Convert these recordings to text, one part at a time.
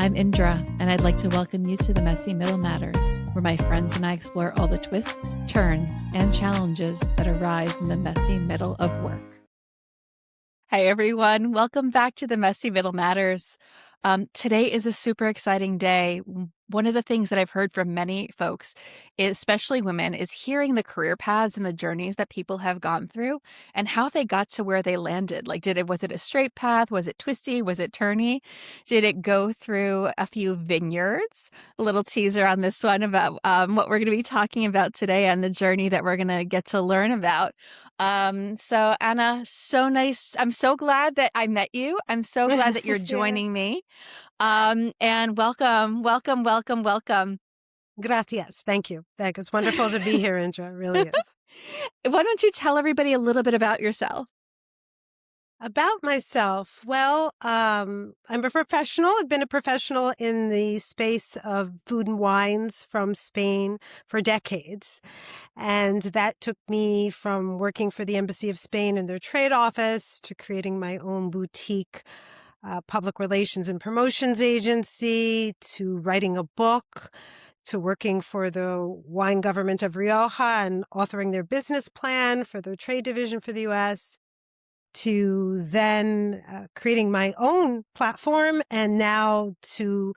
I'm Indra, and I'd like to welcome you to the Messy Middle Matters, where my friends and I explore all the twists, turns, and challenges that arise in the messy middle of work. Hi, everyone. Welcome back to the Messy Middle Matters. Today is a super exciting day. One of the things that I've heard from many folks, especially women, is hearing the career paths and the journeys that people have gone through and how they got to where they landed. Like, was it a straight path? Was it twisty? Was it turny? Did it go through a few vineyards? A little teaser on this one about what we're going to be talking about today and the journey that we're going to get to learn about. So Anna, so nice. I'm so glad that I met you. I'm so glad that you're joining me. And welcome. Gracias. Thank you. It's wonderful to be here, Indra. It really is. Why don't you tell everybody a little bit about yourself? About myself, well, I'm a professional. I've been a professional in the space of food and wines from Spain for decades. And that took me from working for the Embassy of Spain in their trade office to creating my own boutique public relations and promotions agency, to writing a book, to working for the wine government of Rioja and authoring their business plan for their trade division for the U.S., to then creating my own platform, and now to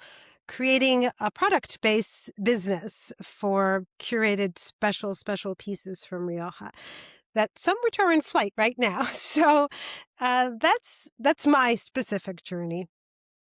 creating a product-based business for curated special pieces from Rioja, that some which are in flight right now. So that's my specific journey.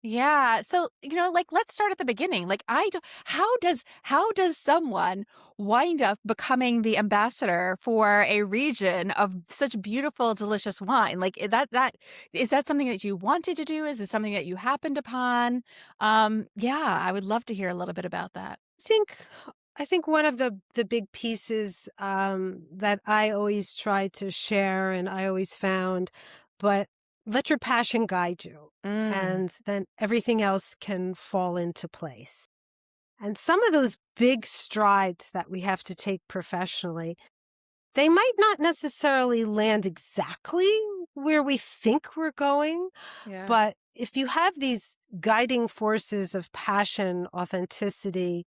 Yeah. So, let's start at the beginning. How does someone wind up becoming the ambassador for a region of such beautiful, delicious wine? Like is that something that you wanted to do? Is it something that you happened upon? Yeah, I would love to hear a little bit about that. I think one of the big pieces that I always try to share, and I always found, but let your passion guide you, and then everything else can fall into place. And some of those big strides that we have to take professionally, they might not necessarily land exactly where we think we're going, but if you have these guiding forces of passion, authenticity,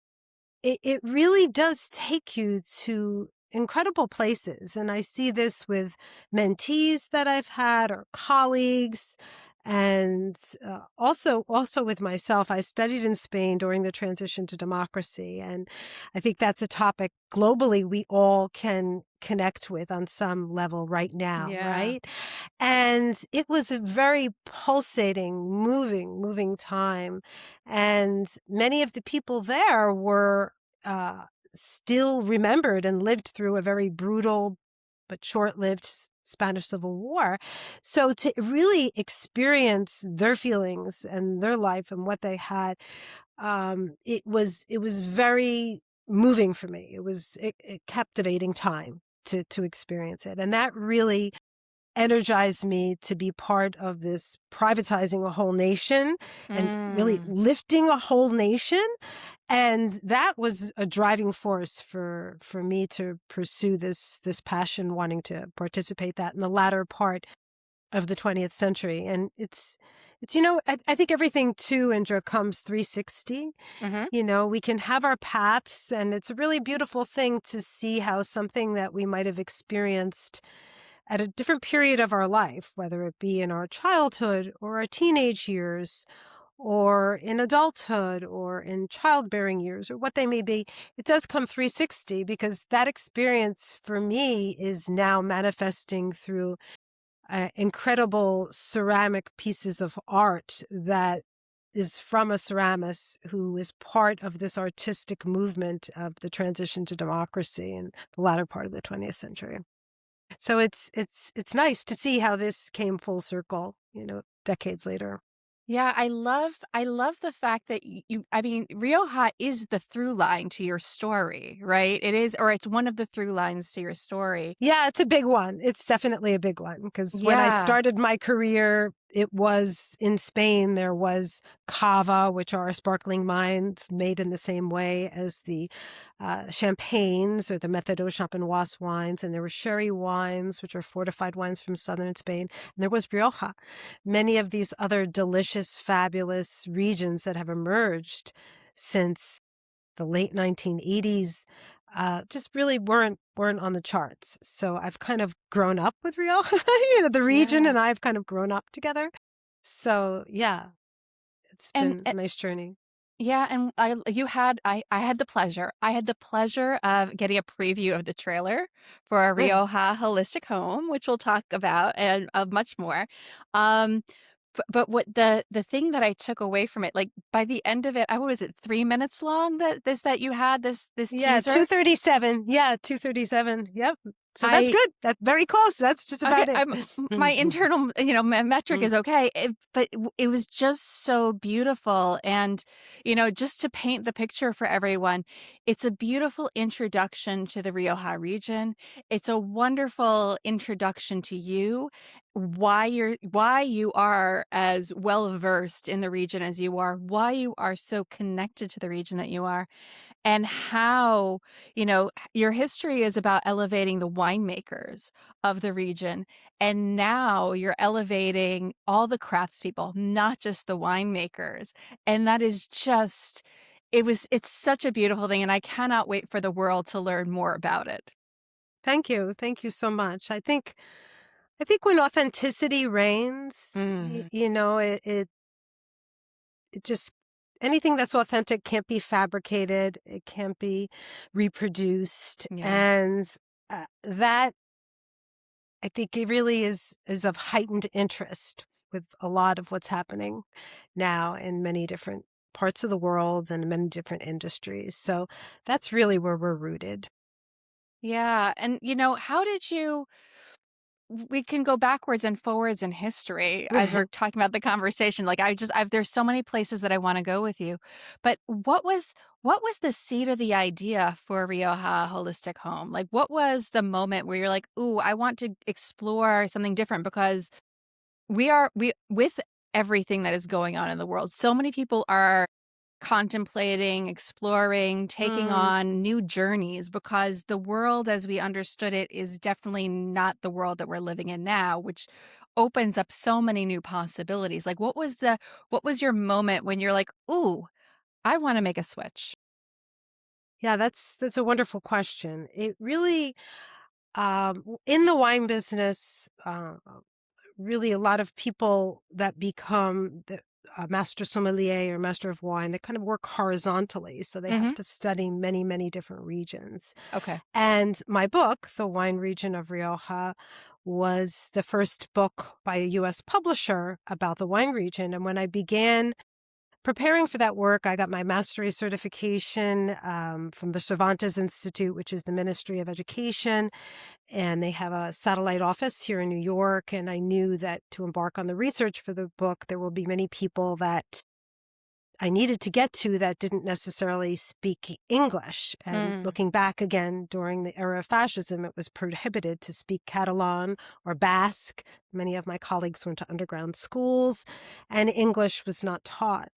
it really does take you to incredible places. And I see this with mentees that I've had or colleagues, and also with myself. I studied in Spain during the transition to democracy. And I think that's a topic globally we all can connect with on some level right now, right? And it was a very pulsating, moving time. And many of the people there were still remembered and lived through a very brutal but short-lived Spanish Civil War. So to really experience their feelings and their life and what they had, it was very moving for me. It was a captivating time to experience it. And that really energized me to be part of this privatizing a whole nation and really lifting a whole nation. And that was a driving force for me to pursue this passion, wanting to participate that in the latter part of the 20th century. And it's I think everything too, Indra, comes 360. We can have our paths, and it's a really beautiful thing to see how something that we might have experienced at a different period of our life, whether it be in our childhood or our teenage years, or in adulthood, or in childbearing years, or what they may be, it does come 360, because that experience for me is now manifesting through incredible ceramic pieces of art that is from a ceramist who is part of this artistic movement of the transition to democracy in the latter part of the 20th century. So it's nice to see how this came full circle, decades later. Yeah, I love the fact that Rioja is the through line to your story, right? It is, or it's one of the through lines to your story. Yeah, it's a big one. It's definitely a big one, because when I started my career it was in Spain, there was cava, which are sparkling wines made in the same way as the champagnes or the Méthode Champenoise wines. And there were sherry wines, which are fortified wines from southern Spain. And there was Rioja. Many of these other delicious, fabulous regions that have emerged since the late 1980s just really weren't on the charts. So I've kind of grown up with Rioja, the region Yeah. and I've kind of grown up together. So yeah, it's And, been a nice journey. yeah, and I had the pleasure. I had the pleasure of getting a preview of the trailer for Rioja Holistic Home, which we'll talk about and of much more. Um, but what the thing that I took away from it, like by the end of it, what was it, 3 minutes long that you had this Yeah, teaser? 237. Yeah, 237. Yep. So that's I good. That's very close. That's just Okay, about it. my internal, metric is okay, but it was just so beautiful, and just to paint the picture for everyone, it's a beautiful introduction to the Rioja region. It's a wonderful introduction to you, why you are as well versed in the region as you are, why you are so connected to the region that you are, and how, your history is about elevating the winemakers of the region. And now you're elevating all the craftspeople, not just the winemakers. And that is just, it's such a beautiful thing. And I cannot wait for the world to learn more about it. Thank you. Thank you so much. I think when authenticity reigns, Mm, it just anything that's authentic can't be fabricated. It can't be reproduced. yeah. And that I think it really is of heightened interest with a lot of what's happening now in many different parts of the world and many different industries. So that's really where we're rooted. Yeah. And, how did you we can go backwards and forwards in history as we're talking about the conversation. Like there's so many places that I want to go with you. But what was the seed of the idea for Rioja Holistic Home? Like what was the moment where you're like, "Ooh, I want to explore something different because we with everything that is going on in the world, so many people are contemplating, exploring, taking Mm. on new journeys because the world as we understood it is definitely not the world that we're living in now, which opens up so many new possibilities. Like what was your moment when you're like, "Ooh, I want to make a switch." Yeah, that's a wonderful question. It really in the wine business, really a lot of people that become the master sommelier or master of wine, they kind of work horizontally. So they have Mhm. to study many, many different regions. Okay. And my book, The Wine Region of Rioja, was the first book by a U.S. publisher about the wine region. And when I began preparing for that work, I got my mastery certification from the Cervantes Institute, which is the Ministry of Education, and they have a satellite office here in New York. And I knew that to embark on the research for the book, there will be many people that I needed to get to that didn't necessarily speak English. And Mm. looking back again during the era of fascism, it was prohibited to speak Catalan or Basque. Many of my colleagues went to underground schools, and English was not taught.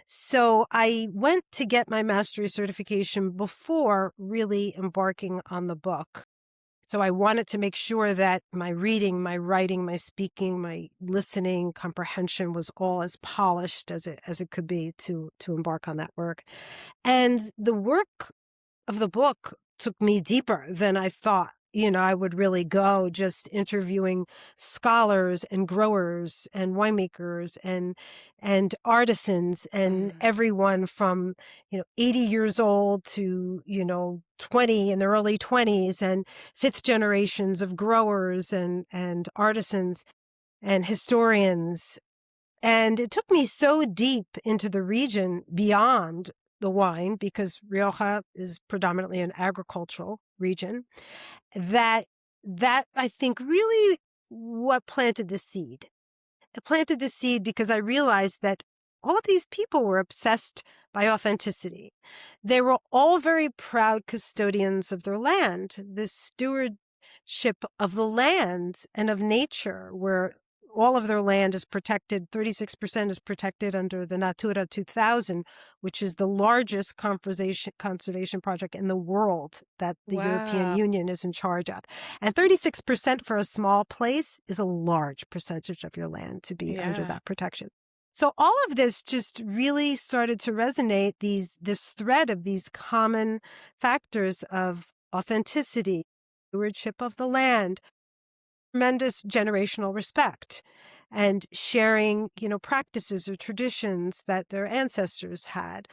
So I went to get my mastery certification before really embarking on the book. So I wanted to make sure that my reading, my writing, my speaking, my listening comprehension was all as polished as it could be to embark on that work. And the work of the book took me deeper than I thought. I would really go, just interviewing scholars and growers and winemakers and artisans and Mm. everyone from, 80 years old to, 20 in their early 20s and fifth generations of growers and artisans and historians. And it took me so deep into the region beyond the wine, because Rioja is predominantly an agricultural region, that I think really what planted the seed. It planted the seed because I realized that all of these people were obsessed by authenticity. They were all very proud custodians of their land. The stewardship of the land and of nature were all of their land is protected. 36% is protected under the Natura 2000, which is the largest conservation project in the world that the European Wow. Union is in charge of. And 36% for a small place is a large percentage of your land to be under Yeah. that protection. So all of this just really started to resonate, this thread of these common factors of authenticity, stewardship of the land, tremendous generational respect, and sharing, practices or traditions that their ancestors had,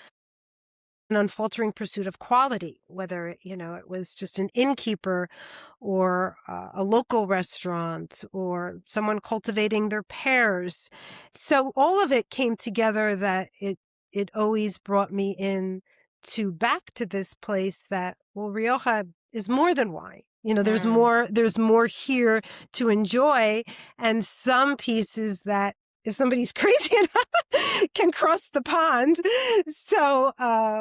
an unfaltering pursuit of quality, whether, it was just an innkeeper or a local restaurant or someone cultivating their pears. So all of it came together that it always brought me in to back to this place that, well, Rioja is more than wine. Mm. There's more here to enjoy, and some pieces that if somebody's crazy enough can cross the pond. So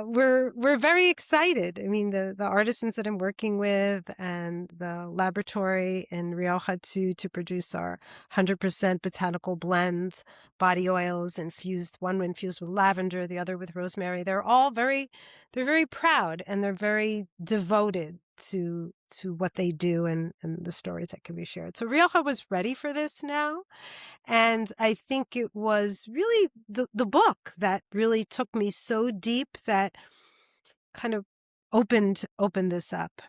we're very excited. I mean, the artisans that I'm working with and the laboratory in Rioja to produce our 100% botanical blends, body oils infused, one infused with lavender, the other with rosemary. They're very proud, and they're very devoted to what they do and the stories that can be shared. So Rioja was ready for this now. And I think it was really the book that really took me so deep that kind of opened this up.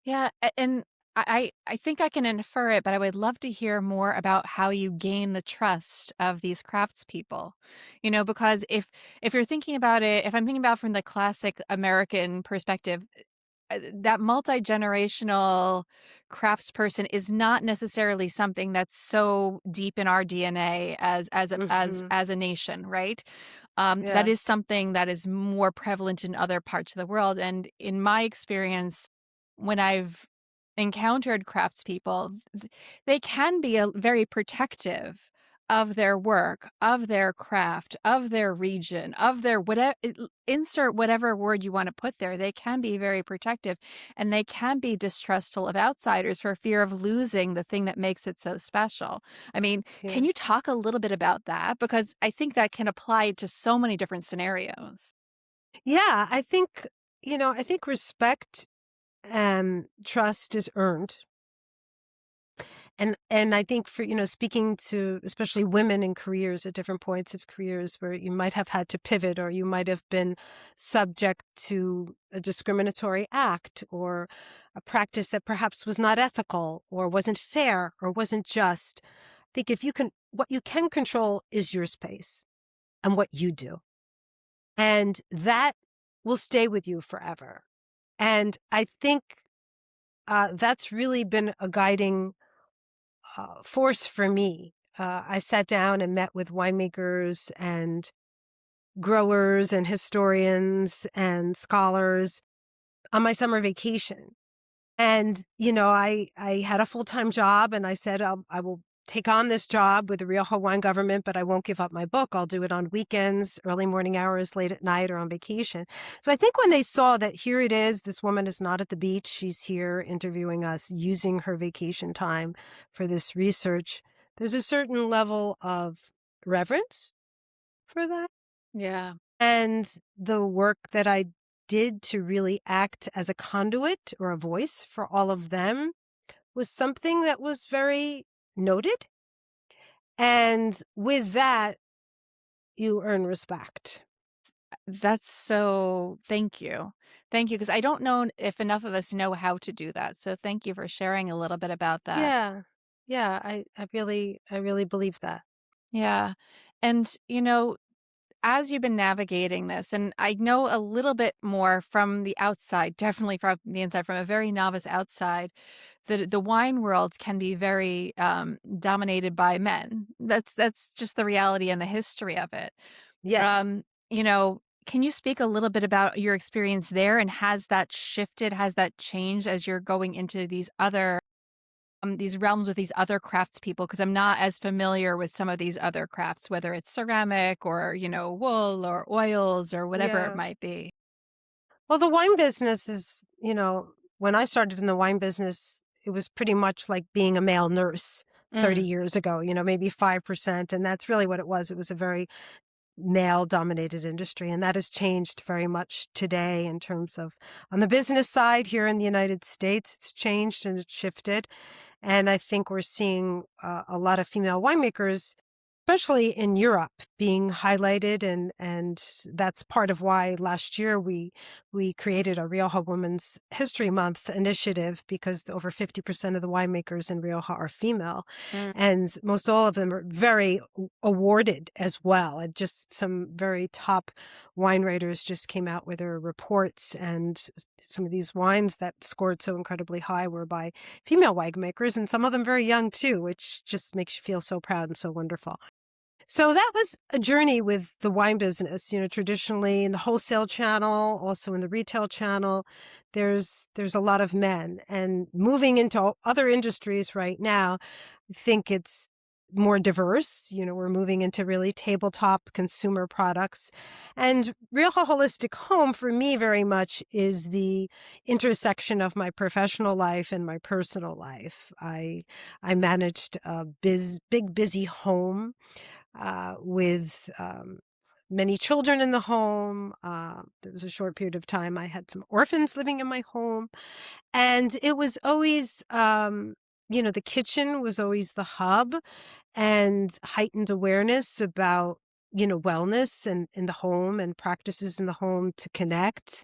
Yeah, and I think I can infer it, but I would love to hear more about how you gain the trust of these craftspeople. Because if you're thinking about it, if I'm thinking about from the classic American perspective, that multi-generational craftsperson is not necessarily something that's so deep in our DNA Hmm. as a nation, right? That Yeah. is something that is more prevalent in other parts of the world. And in my experience, when I've encountered craftspeople, they can be very protective of their work, of their craft, of their region, of their whatever, insert whatever word you want to put there. They can be very protective, and they can be distrustful of outsiders for fear of losing the thing that makes it so special. I mean, can Yeah. you talk a little bit about that? Because I think that can apply to so many different scenarios. Yeah. I think respect and trust is earned. And I think for, speaking to especially women in careers at different points of careers where you might have had to pivot, or you might have been subject to a discriminatory act or a practice that perhaps was not ethical or wasn't fair or wasn't just. I think what you can control is your space and what you do. And that will stay with you forever. And I think that's really been a guiding force for me. I sat down and met with winemakers and growers and historians and scholars on my summer vacation. And, I had a full-time job, and I said, I will take on this job with the Rioja wine government, but I won't give up my book. I'll do it on weekends, early morning hours, late at night, or on vacation. So I think when they saw that here it is, this woman is not at the beach, she's here interviewing us, using her vacation time for this research, there's a certain level of reverence for that. Yeah. And the work that I did to really act as a conduit or a voice for all of them was something that was very noted. And with that, you earn respect. That's so Thank you. Thank you, because I don't know if enough of us know how to do that. So thank you for sharing a little bit about that. Yeah. Yeah. I really believe that. Yeah. And, as you've been navigating this, and I know a little bit more from the outside, definitely from the inside, from a very novice outside, the wine world can be very dominated by men. That's just the reality and the history of it. Yes. Can you speak a little bit about your experience there, and has that shifted? Has that changed as you're going into these realms with these other craftspeople? Because I'm not as familiar with some of these other crafts, whether it's ceramic or, wool or oils or whatever it Yeah. might be. Well, the wine business is, when I started in the wine business, it was pretty much like being a male nurse. 30 years ago, maybe 5%. And that's really what it was. It was a very male dominated industry. And that has changed very much today in terms of on the business side here in the United States. It's changed and it's shifted. And I think we're seeing a lot of female winemakers, especially in Europe, being highlighted. And that's part of why last year we created a Rioja Women's History Month initiative, because over 50% of the winemakers in Rioja are female. And most all of them are very awarded as well. And just some very top wine writers just came out with their reports. And some of these wines that scored so incredibly high were by female winemakers, and some of them very young too, which just makes you feel so proud and so wonderful. So that was a journey with the wine business. Traditionally in the wholesale channel, also in the retail channel, there's a lot of men. And moving into other industries right now, I think it's more diverse. We're moving into really tabletop consumer products. And Rioja Holistic Home, for me, very much is the intersection of my professional life and my personal life. I managed a big, busy home with many children in the home. There was a short period of time I had some orphans living in my home. And it was always, the kitchen was always the hub, and heightened awareness about, wellness and in the home and practices in the home to connect.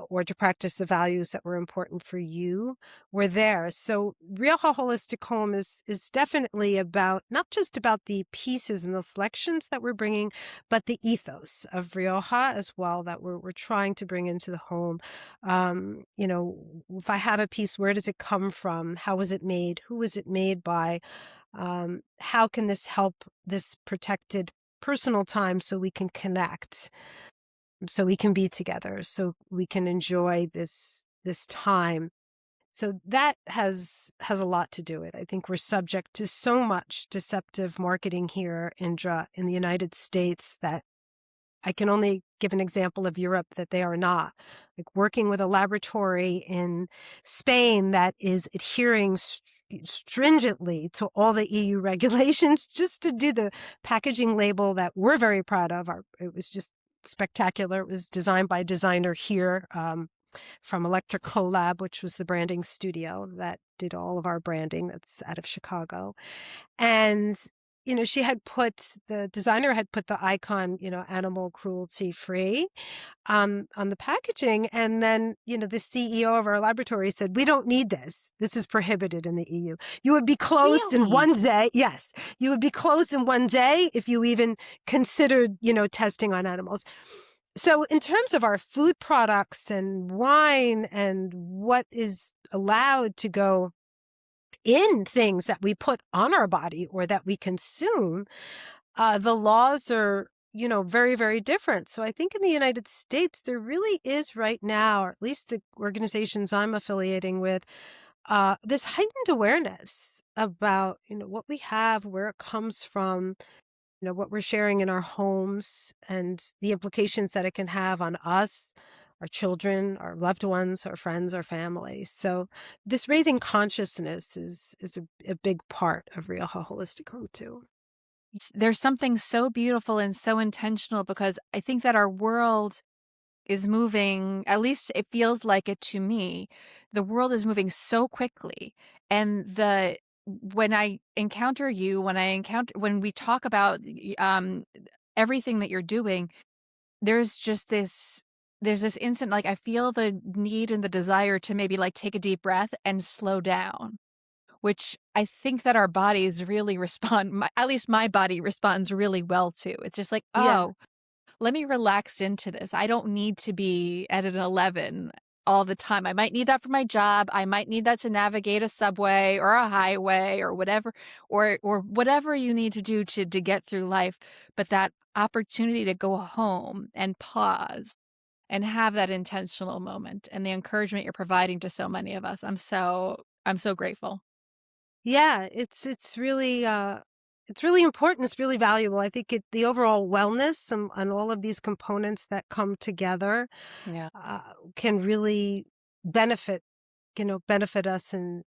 Or to practice the values that were important for you were there. So Rioja Holistic Home is definitely about, not just about the pieces and the selections that we're bringing, but the ethos of Rioja as well that we're trying to bring into the home. If I have a piece, where does it come from? How was it made? Who was it made by? How can this help this protected personal time so we can connect? So we can be together, so we can enjoy this time. So that has a lot to do with it. I think we're subject to so much deceptive marketing here, Indra, in the United States, that I can only give an example of Europe that they are not. Like working with a laboratory in Spain that is adhering stringently to all the EU regulations just to do the packaging label that we're very proud of. It was just spectacular. It was designed by a designer here from Electric Collab, which was the branding studio that did all of our branding. That's out of Chicago. And the designer had put the icon, animal cruelty free on the packaging. And then, the CEO of our laboratory said, we don't need this. This is prohibited in the EU. You would be closed in one day. Yes. You would be closed in one day if you even considered, testing on animals. So in terms of our food products and wine and what is allowed to go in things that we put on our body or that we consume, the laws are, very, very different. So I think in the United States, there really is right now, or at least the organizations I'm affiliating with, this heightened awareness about, what we have, where it comes from, what we're sharing in our homes, and the implications that it can have on us, our children, our loved ones, our friends, our families. So this raising consciousness is a big part of Rioja Holistic Home too. There's something so beautiful and so intentional, because I think that our world is moving, at least it feels like it to me. The world is moving so quickly. And when I encounter you, when we talk about everything that you're doing, there's this instant, like, I feel the need and the desire to maybe like take a deep breath and slow down, which I think that our bodies really respond, at least my body responds really well to. It's just like, Yeah. oh, let me relax into this. I don't need to be at an 11 all the time. I might need that for my job. I might need that to navigate a subway or a highway or whatever, or whatever you need to do to get through life. But that opportunity to go home and pause and have that intentional moment and the encouragement you're providing to so many of us. I'm so grateful. Yeah, it's really important. It's really valuable. I think the overall wellness and all of these components that come together Yeah. can really benefit us in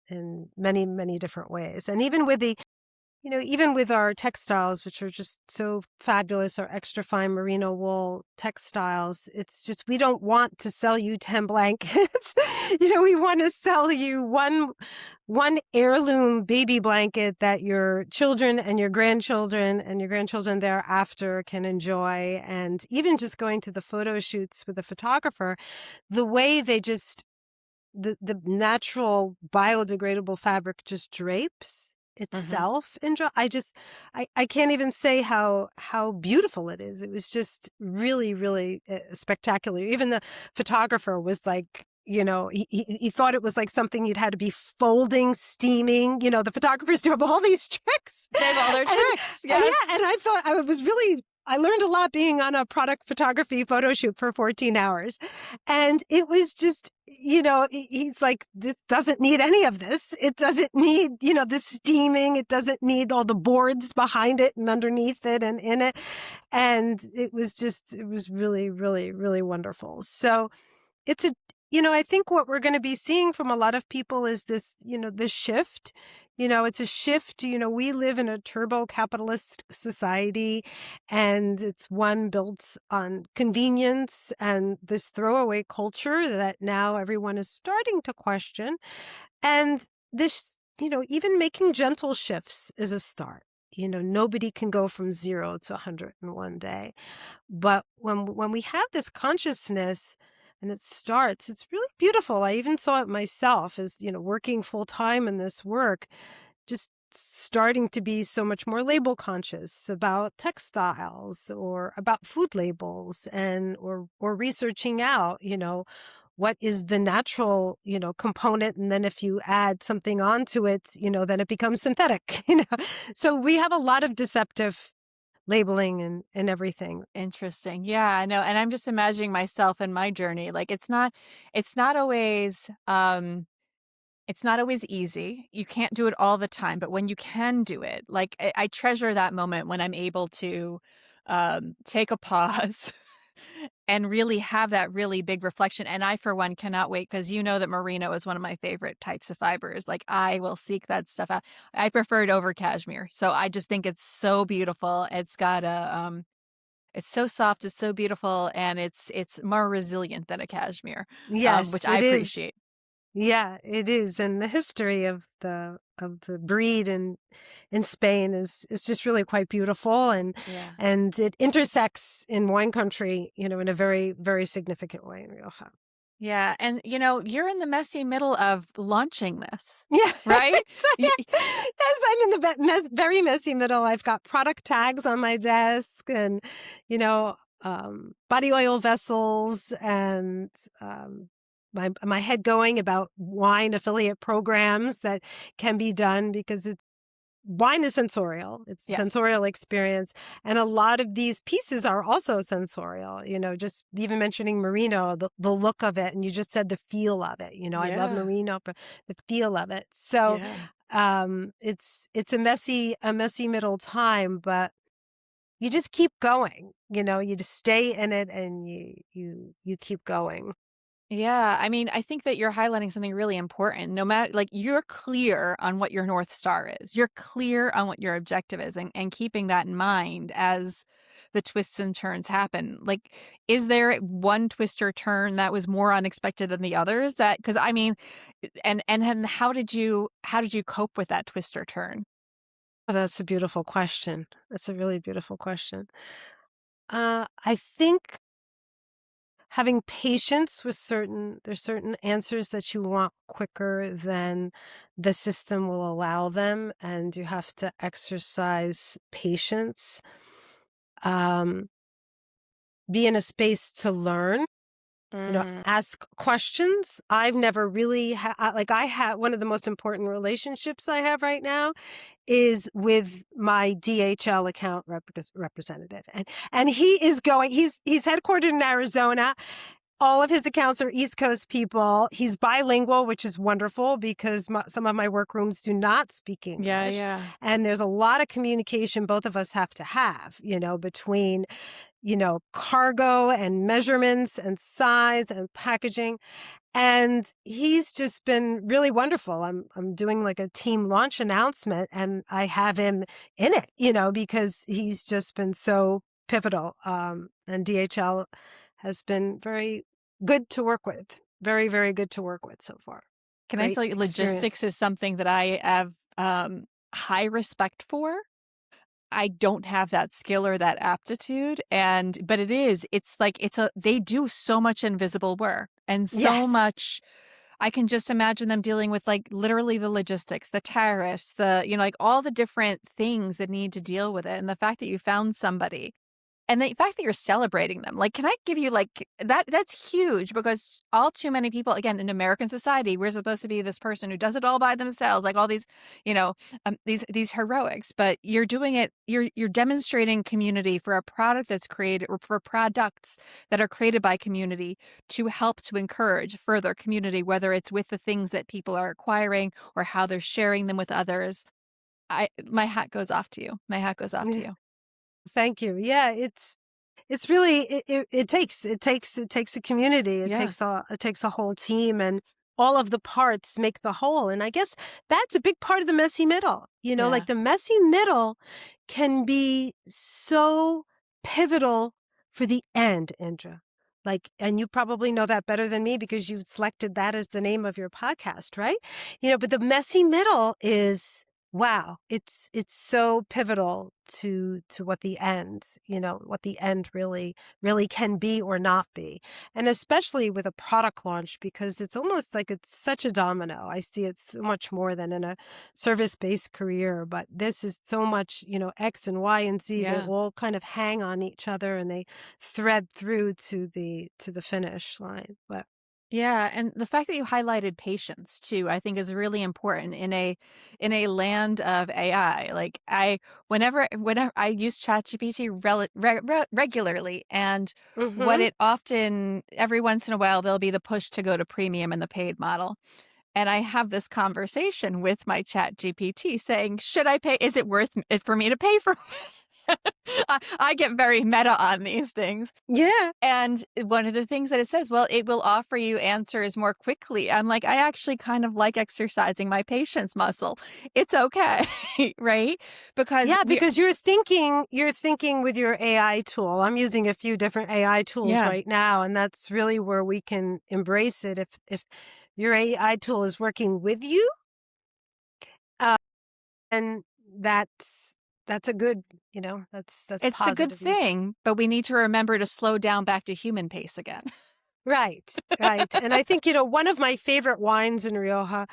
many, many different ways. And even with the even with our textiles, which are just so fabulous, our extra fine merino wool textiles, it's just, we don't want to sell you 10 blankets. We want to sell you one heirloom baby blanket that your children and your grandchildren thereafter can enjoy. And even just going to the photo shoots with a photographer, the way they just, the natural biodegradable fabric just drapes itself, Indra. I can't even say how beautiful it is. It was just really, really spectacular. Even the photographer was like, he thought it was like something you'd had to be folding, steaming. The photographers do have all these tricks. They have all their tricks. Yes. Yeah, and I thought I learned a lot being on a product photography photo shoot for 14 hours. And it was just, he's like, this doesn't need any of this. It doesn't need, the steaming. It doesn't need all the boards behind it and underneath it and in it. And it was really, really, really wonderful. So it's I think what we're going to be seeing from a lot of people is this, this shift. It's a shift. We live in a turbo capitalist society, and it's one built on convenience and this throwaway culture that now everyone is starting to question. And this, even making gentle shifts is a start. Nobody can go from 0 to 100 in one day. But when we have this consciousness, and it starts, it's really beautiful. I even saw it myself as, working full time in this work, just starting to be so much more label conscious about textiles or about food labels, and or researching out, what is the natural, component. And then if you add something onto it, then it becomes synthetic, So we have a lot of deceptive labeling and everything. Interesting. Yeah, I know. And I'm just imagining myself and my journey. Like it's not always it's not always easy. You can't do it all the time, but when you can do it, like I treasure that moment when I'm able to take a pause and really have that really big reflection. And I, for one, cannot wait, because you know that merino is one of my favorite types of fibers. Like I will seek that stuff out. I prefer it over cashmere. So I just think it's so beautiful. It's got it's so soft, it's so beautiful, and it's more resilient than a cashmere, Yes, which I it is. appreciate. Yeah, it is. And the history of the breed in Spain is just really quite beautiful, Yeah. and it intersects in wine country, in a very, very significant way in Rioja. Yeah, and you're in the messy middle of launching this, Yeah. right? So, yeah. Yes, I'm in the very messy middle. I've got product tags on my desk, and body oil vessels, and my head going about wine affiliate programs that can be done, because wine is sensorial. It's Yes. sensorial experience. And a lot of these pieces are also sensorial, just even mentioning merino, the look of it. And you just said the feel of it. I love Yeah. merino, but the feel of it. So, it's a messy middle time, but you just keep going, you just stay in it, and you keep going. Yeah, I mean, I think that you're highlighting something really important. No matter, like, you're clear on what your North Star is. You're clear on what your objective is, and keeping that in mind as the twists and turns happen. Like, is there one twist or turn that was more unexpected than the others? That, because I mean, and how did you cope with that twist or turn? Oh, that's a beautiful question. That's a really beautiful question. I think having patience with there's certain answers that you want quicker than the system will allow them, and you have to exercise patience. Um, be in a space to learn, ask questions. I've never really I have one of the most important relationships I have right now is with my DHL account representative. And he's headquartered in Arizona. All of his accounts are East Coast people. He's bilingual, which is wonderful, because some of my workrooms do not speak English. Yeah. And there's a lot of communication both of us have to have, between cargo and measurements and size and packaging. And he's just been really wonderful. I'm doing like a team launch announcement, and I have him in it, because he's just been so pivotal. And DHL has been very good to work with. Very, very good to work with so far. Can I Great tell you, experience. logistics is something that I have high respect for. I don't have that skill or that aptitude, but they do so much invisible work and so Yes. much. I can just imagine them dealing with like literally the logistics, the tariffs, like all the different things that need to deal with it. And the fact that you found somebody and the fact that you're celebrating them, like, can I give you like that? That's huge because all too many people, again, in American society, we're supposed to be this person who does it all by themselves, like all these, these heroics. But you're doing it. You're demonstrating community for a product that's created, or for products that are created by community to help to encourage further community, whether it's with the things that people are acquiring or how they're sharing them with others. My hat goes off to you. My hat goes off to you. Thank you. Yeah, it's really it takes a community. It Yeah. takes a whole team, and all of the parts make the whole. And I guess that's a big part of the messy middle. Yeah. Like the messy middle can be so pivotal for the end, Indra. Like, and you probably know that better than me because you selected that as the name of your podcast, right? But the messy middle is, wow, it's so pivotal to what the end, what the end really can be or not be. And especially with a product launch, because it's almost like it's such a domino. I see it so much more than in a service-based career, but this is so much, X and Y and Z, they Yeah. all kind of hang on each other and they thread through to the finish line. But Yeah, and the fact that you highlighted patience too, I think is really important in a land of AI. Like whenever I use ChatGPT regularly, and what mm-hmm. it often every once in a while there'll be the push to go to premium and the paid model. And I have this conversation with my ChatGPT saying, should I pay? Is it worth it for me to pay for it? I get very meta on these things. Yeah. And one of the things that it says, well, it will offer you answers more quickly. I'm like, I actually kind of like exercising my patience muscle. It's okay, right? Because Yeah, because you're thinking with your AI tool. I'm using a few different AI tools yeah, right now, and that's really where we can embrace it. If your AI tool is working with you, uh, and that's a good, that's it's a good positive use. thing, but we need to remember to slow down back to human pace again. Right, right. And I think, one of my favorite wines in Rioja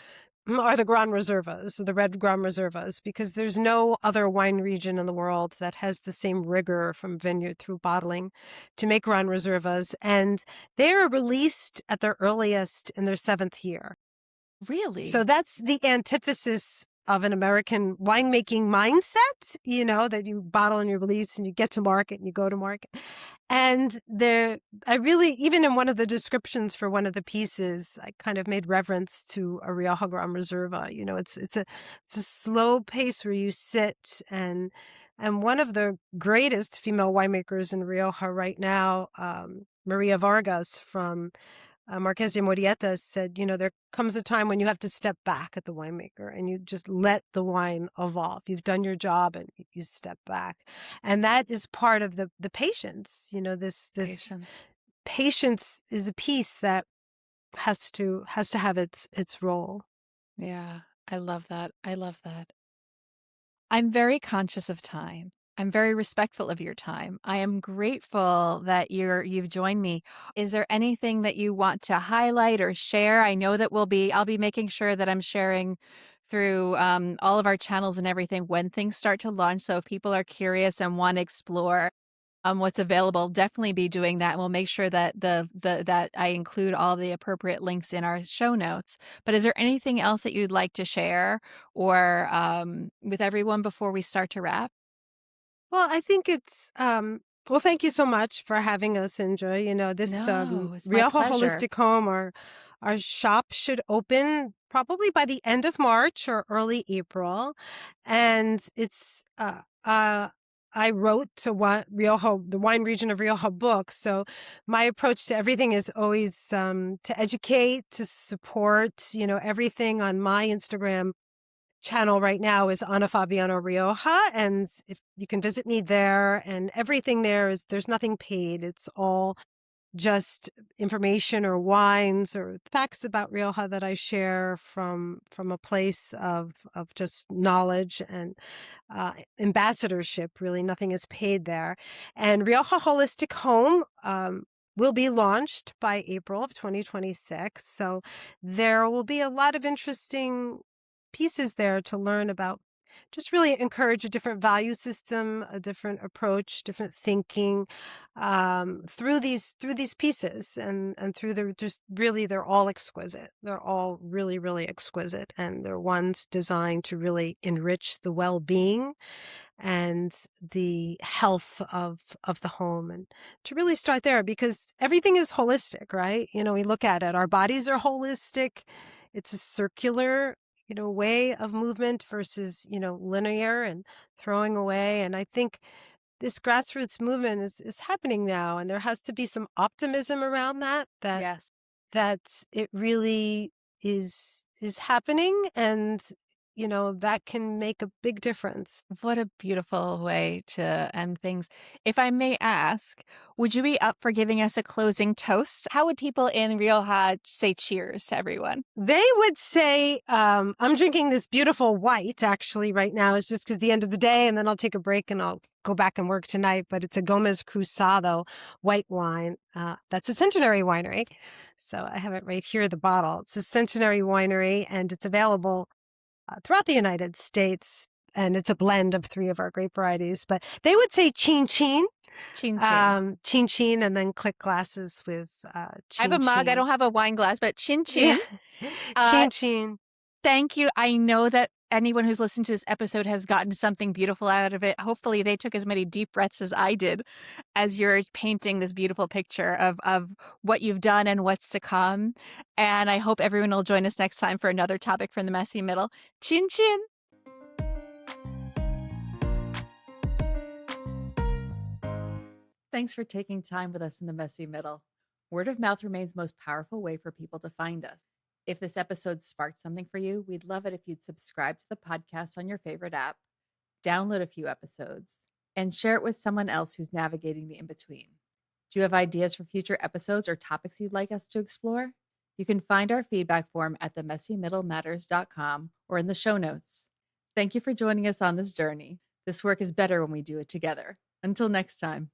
are the Gran Reservas, the red Gran Reservas, because there's no other wine region in the world that has the same rigor from vineyard through bottling to make Gran Reservas. And they are released at their earliest in their 7th year. So Really? that's the antithesis of an American winemaking mindset, that you bottle and you release and you get to market and you go to market. And I really, even in one of the descriptions for one of the pieces, I kind of made reference to a Rioja Gran Reserva. It's a slow pace where you sit, and one of the greatest female winemakers in Rioja right now, Maria Vargas from Marquez de Morieta, said, there comes a time when you have to step back at the winemaker and you just let the wine evolve. You've done your job and you step back. And that is part of the patience. This Patience. patience is a piece that has to have its role. Yeah, I love that. I love that. I'm very conscious of time. I'm very respectful of your time. I am grateful that you've joined me. Is there anything that you want to highlight or share? I know that I'll be making sure that I'm sharing through all of our channels and everything when things start to launch. So if people are curious and want to explore what's available, definitely be doing that. And we'll make sure that that I include all the appropriate links in our show notes. But is there anything else that you'd like to share or with everyone before we start to wrap? Well, I think it's well, thank you so much for having us, Indra. This No, it's my Rioja pleasure. Holistic Home, our shop should open probably by the end of March or early April, and it's I wrote to Rioja, the wine region of Rioja books. So my approach to everything is always to educate, to support, everything on my Instagram channel right now is Ana Fabiano Rioja. And if you can visit me there, and everything there there's nothing paid. It's all just information or wines or facts about Rioja that I share from a place of just knowledge and ambassadorship. Really, nothing is paid there. And Rioja Holistic Home will be launched by April of 2026. So there will be a lot of interesting pieces there to learn about. Just really encourage a different value system, a different approach, different thinking through these pieces, and through they're all exquisite. They're all really, really exquisite, and they're ones designed to really enrich the well-being and the health of the home, and to really start there, because everything is holistic, right? We look at it, our bodies are holistic. It's a circular way of movement versus linear and throwing away. And I think this grassroots movement is happening now, and there has to be some optimism around Yes. that it really is happening, and that can make a big difference. What a beautiful way to end things. If I may ask, would you be up for giving us a closing toast? How would people in Rioja say cheers to everyone? They would say, I'm drinking this beautiful white actually right now. It's just because the end of the day, and then I'll take a break and I'll go back and work tonight. But it's a Gomez Cruzado white wine. That's a Centenary winery. So I have it right here, the bottle. It's a Centenary winery, and it's available throughout the United States. And it's a blend of 3 of our grape varieties. But they would say chin chin. Chin chin. Chin chin, and then click glasses with I chin have a mug. I chin. don't have a wine glass, but chin chin. Chin chin. Thank you. I know that anyone who's listened to this episode has gotten something beautiful out of it. Hopefully they took as many deep breaths as I did as you're painting this beautiful picture of what you've done and what's to come. And I hope everyone will join us next time for another topic from the Messy Middle. Chin chin. Thanks for taking time with us in the Messy Middle. Word of mouth remains the most powerful way for people to find us. If this episode sparked something for you, we'd love it if you'd subscribe to the podcast on your favorite app, download a few episodes, and share it with someone else who's navigating the in-between. Do you have ideas for future episodes or topics you'd like us to explore? You can find our feedback form at themessymiddlematters.com or in the show notes. Thank you for joining us on this journey. This work is better when we do it together. Until next time.